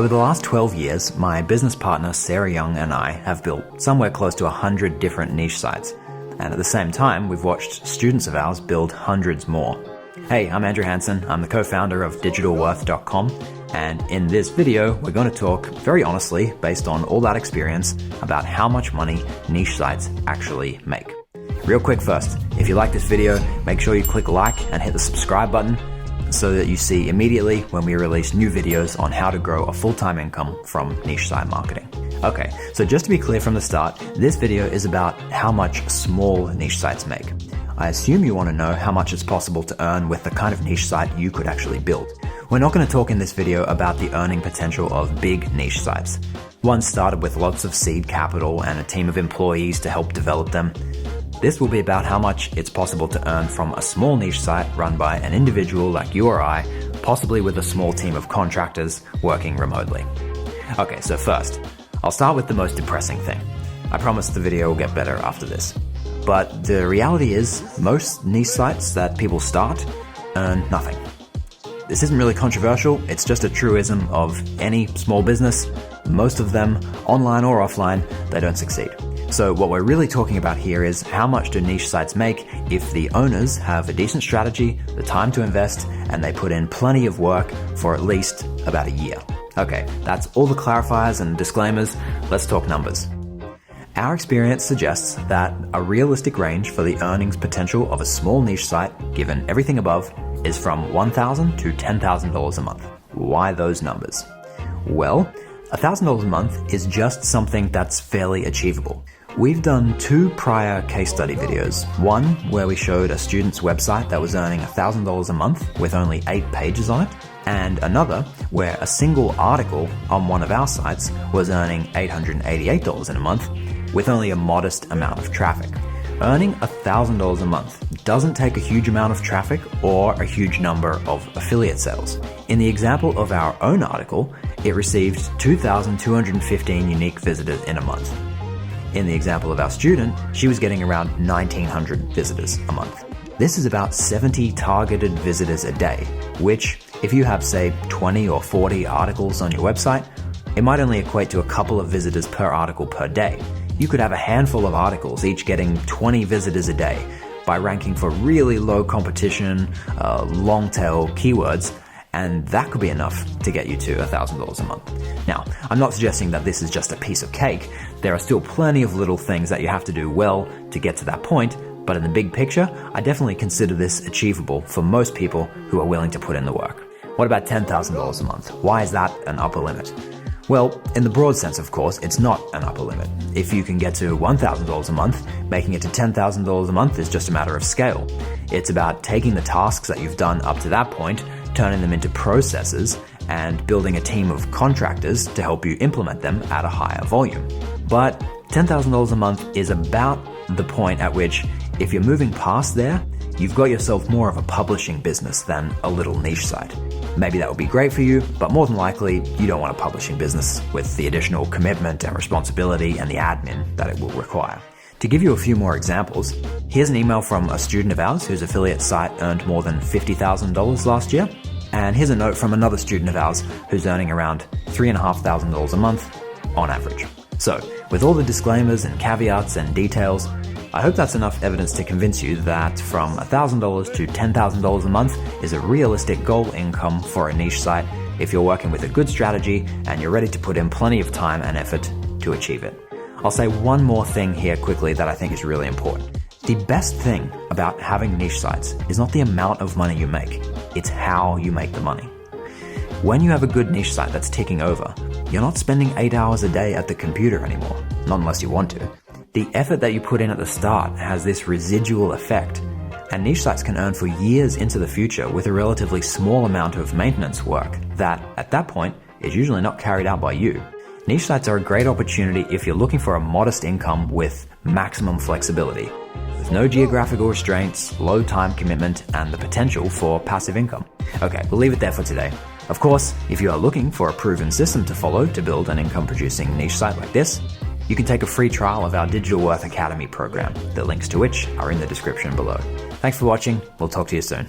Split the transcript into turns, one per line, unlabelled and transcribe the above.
Over the last 12 years, my business partner Sarah Young and I have built somewhere close to 100 different niche sites. And at the same time, we've watched students of ours build hundreds more. Hey, I'm Andrew Hansen. I'm the co-founder of digitalworth.com. And in this video, we're going to talk very honestly, based on all that experience, about how much money niche sites actually make. Real quick first, if you like this video, make sure you click like and hit the subscribe button so that you see immediately when we release new videos on how to grow a full-time income from niche site marketing. Okay, so just to be clear from the start, this video is about how much small niche sites make. I assume you want to know how much it's possible to earn with the kind of niche site you could actually build. We're not going to talk in this video about the earning potential of big niche sites. Ones started with lots of seed capital and a team of employees to help develop them. This will be about how much it's possible to earn from a small niche site run by an individual like you or I, possibly with a small team of contractors working remotely. Okay, so first, I'll start with the most depressing thing. I promise the video will get better after this. But the reality is, most niche sites that people start earn nothing. This isn't really controversial, it's just a truism of any small business. Most of them, online or offline, they don't succeed. So what we're really talking about here is how much do niche sites make if the owners have a decent strategy, the time to invest, and they put in plenty of work for at least about a year. Okay, that's all the clarifiers and disclaimers. Let's talk numbers. Our experience suggests that a realistic range for the earnings potential of a small niche site, given everything above, is from $1,000 to $10,000 a month. Why those numbers? Well, $1,000 a month is just something that's fairly achievable. We've done two prior case study videos. One where we showed a student's website that was earning $1,000 a month with only 8 pages on it, and another where a single article on one of our sites was earning $888 in a month with only a modest amount of traffic. Earning $1,000 a month doesn't take a huge amount of traffic or a huge number of affiliate sales. In the example of our own article, it received 2,215 unique visitors in a month. In the example of our student, she was getting around 1,900 visitors a month. This is about 70 targeted visitors a day, which, if you have, say, 20 or 40 articles on your website, it might only equate to a couple of visitors per article per day. You could have a handful of articles, each getting 20 visitors a day, by ranking for really low competition, long-tail keywords, and that could be enough to get you to $1,000 a month. Now, I'm not suggesting that this is just a piece of cake. There are still plenty of little things that you have to do well to get to that point, but in the big picture, I definitely consider this achievable for most people who are willing to put in the work. What about $10,000 a month? Why is that an upper limit? Well, in the broad sense, of course, it's not an upper limit. If you can get to $1,000 a month, making it to $10,000 a month is just a matter of scale. It's about taking the tasks that you've done up to that point, turning them into processes, and building a team of contractors to help you implement them at a higher volume. But $10,000 a month is about the point at which, if you're moving past there, you've got yourself more of a publishing business than a little niche site. Maybe that would be great for you, but more than likely, you don't want a publishing business with the additional commitment and responsibility and the admin that it will require. To give you a few more examples, here's an email from a student of ours whose affiliate site earned more than $50,000 last year. And here's a note from another student of ours who's earning around $3,500 a month on average. So, with all the disclaimers and caveats and details, I hope that's enough evidence to convince you that from $1,000 to $10,000 a month is a realistic goal income for a niche site if you're working with a good strategy and you're ready to put in plenty of time and effort to achieve it. I'll say one more thing here quickly that I think is really important. The best thing about having niche sites is not the amount of money you make, it's how you make the money. When you have a good niche site that's ticking over, you're not spending 8 hours a day at the computer anymore, not unless you want to. The effort that you put in at the start has this residual effect, and niche sites can earn for years into the future with a relatively small amount of maintenance work that, at that point, is usually not carried out by you. Niche sites are a great opportunity if you're looking for a modest income with maximum flexibility, with no geographical restraints, low time commitment, and the potential for passive income. Okay, we'll leave it there for today. Of course, if you are looking for a proven system to follow to build an income-producing niche site like this, you can take a free trial of our Digital Worth Academy program, the links to which are in the description below. Thanks for watching. We'll talk to you soon.